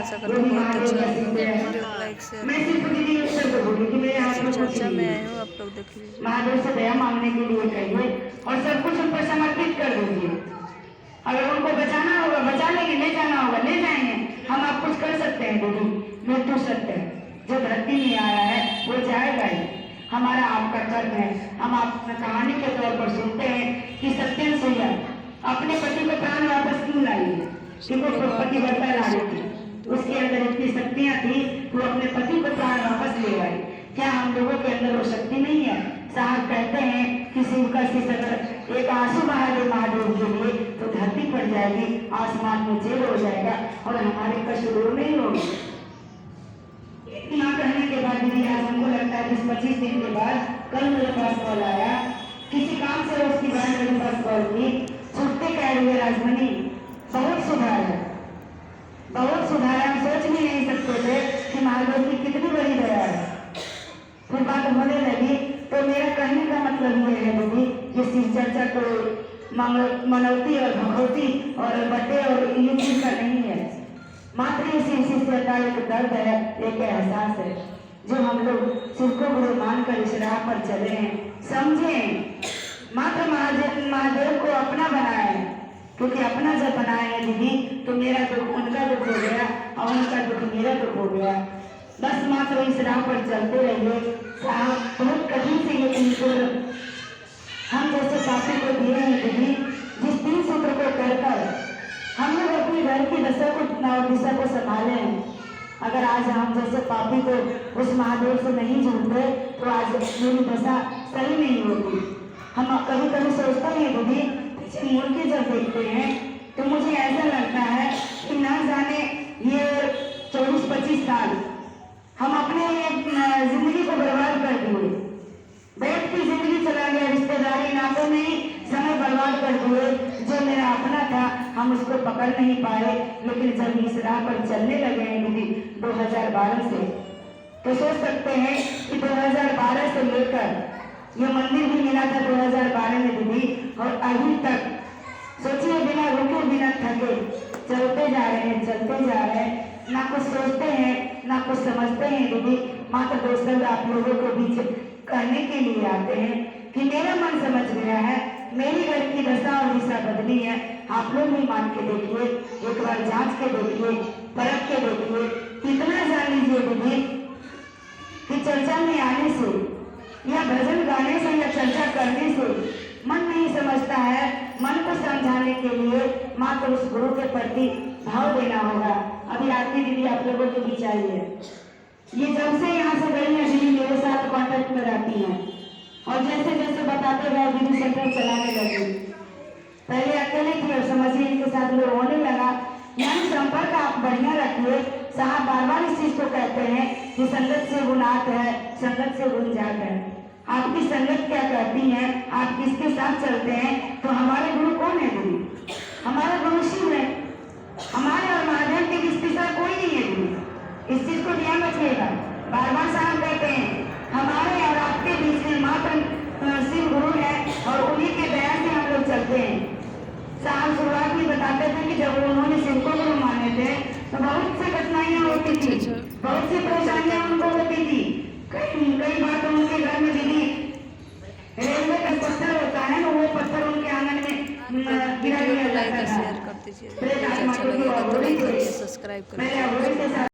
आशा करती हूँ बहुत अच्छा लगा। वीडियो को लाइक शेयर चर्चा में आए हूँ, आप लोग देख लीजिए। महादेव से दया मांगने के लिए कहिए और सब कुछ उन पर समर्पित कर दीजिए। अगर उनको बचाना होगा बचा लेंगे, ले जाना होगा ले जाएंगे। हम आप कुछ कर सकते हैं दीदी, मृत्यु सत्य है, जो धरती में आया है वो जाएगा ही। हमारा आपका कर्म है। हम आप कहानी के तौर पर सुनते हैं कि सत्यन सुइया अपने पति को प्राण वापस क्यों लाई है, क्योंकि पतिव्रता नारी थी, उसके अंदर इतनी शक्तियां थी वो अपने पति को प्राण वापस ले आई। क्या हम लोगों के अंदर वो शक्ति नहीं है? साहब कहते हैं कि शिव का अगर एक आंसू बहा दे महादेव के लिए तो धरती पड़ जाएगी, आसमान में जेल हो जाएगा और हमारे कष्ट दूर नहीं होंगे। इतना कहने के बाद दीदी आज हमको लगता है 20-25 दिन के बाद कल मेरे पास कॉल आया, किसी काम से उसकी बहन मेरे पास कॉल की, छुट्टे कह रही है राजमणि बहुत सुधार है, बहुत सुधार है। हम सोच भी नहीं सकते थे कि महादेव की कितनी बड़ी दया है। फिर बात होने लगी तो मेरा कहने का मतलब ये है दीदी कि शिव चर्चा को मनौती और भगवती और बटे और ये चीज का नहीं है, मात्र ये शिव का एक दर्द है, एक एहसास है जो हम लोग शिव को गुरु मानकर इस राह पर चले हैं। समझें, मात्र महादेव को अपना बनाए, क्योंकि अपना जब बनाए हैं दीदी तो मेरा दुख उनका दुख हो गया और उनका दुख मेरा दुख हो गया। बस मात्र इस राह पर चलते रहिए। साहब बहुत कठिन से ये तीन हम जैसे पापी को दिए हैं दीदी, जिस 3 सूत्र को कहकर हम लोग अपने घर की दिशा को संभाले हैं। अगर आज हम जैसे पापी को उस महादेव से नहीं जुड़ते तो आज मेरी दशा सही नहीं होती। हम कभी कभी सोचते हैं दीदी, पीछे मुड़ के जब देखते हैं तो मुझे ऐसा लगता है कि ना जाने ये 24-25 साल हम अपने जिंदगी को बर्बाद कर दिए। बैठ की जिंदगी चला गया, रिश्तेदारी नातों में समय बर्बाद कर दिए। जो मेरा अपना था हम उसको पकड़ नहीं पाए, लेकिन जब इस राह पर चलने लगे हैं दीदी 2012 से, तो सोच सकते हैं कि 2012 से लेकर ये मंदिर भी मिला था 2012 में दीदी, और अभी तक सोचिए बिना रुके बिना थके चलते जा रहे हैं, चलते जा रहे हैं। ना कुछ सोचते हैं ना कुछ समझते हैं दीदी, मात्र दोस्तों आप लोगों के बीच कहने के लिए आते हैं कि मेरा मन समझ गया है, मेरी घर की दशा और दिशा बदली है। आप लोग भी मान के देखिए, एक बार जांच के देखिए, परख के देखिए। इतना जान लीजिए दीदी कि चर्चा में आने से या भजन गाने से या चर्चा करने से मन नहीं समझता है। मन को समझाने के लिए मात्र उस गुरु के प्रति भाव देना होगा। अभी आती दीदी आप लोगों के बीच आई है, ये जब से यहाँ से गई है दीदी मेरे साथ कांटेक्ट में रहती हैं और जैसे जैसे बताते गए दीदी सेंटर चलाने लगी। पहले अकेले थी और समझिए इनके साथ लोग होने लगा। यानी संपर्क आप बढ़िया रखिए। साहब बार बार इस चीज को कहते हैं कि संगत से गुनात है, संगत से गुण जात है। आपकी संगत क्या कहती है, आप किसके साथ चलते हैं? तो हमारे गुरु कौन है दीदी? हमारे गुरु शिव है। हमारे और महादेव के बीच तीसरा कोई नहीं है दीदी, इस चीज को ध्यान रखिएगा। बार बार साहब कहते हैं हमारे और आपके बीच में मात्र शिव गुरु है और उन्हीं के दया से हम लोग चलते हैं। साहब शुरुआत में बताते थे कि जब उन्होंने शिव को गुरु माने थे तो बहुत सी कठिनाइयां होती थी, बहुत सी परेशानियां उनको होती थी। कई बार तो उनके घर में दीदी रेलवे का पत्थर होता है ना, वो पत्थर उनके आंगन में गिरा लाइक और शेयर कर दीजिए। अच्छा लगे तो लाइक करिए, सब्सक्राइब करिए।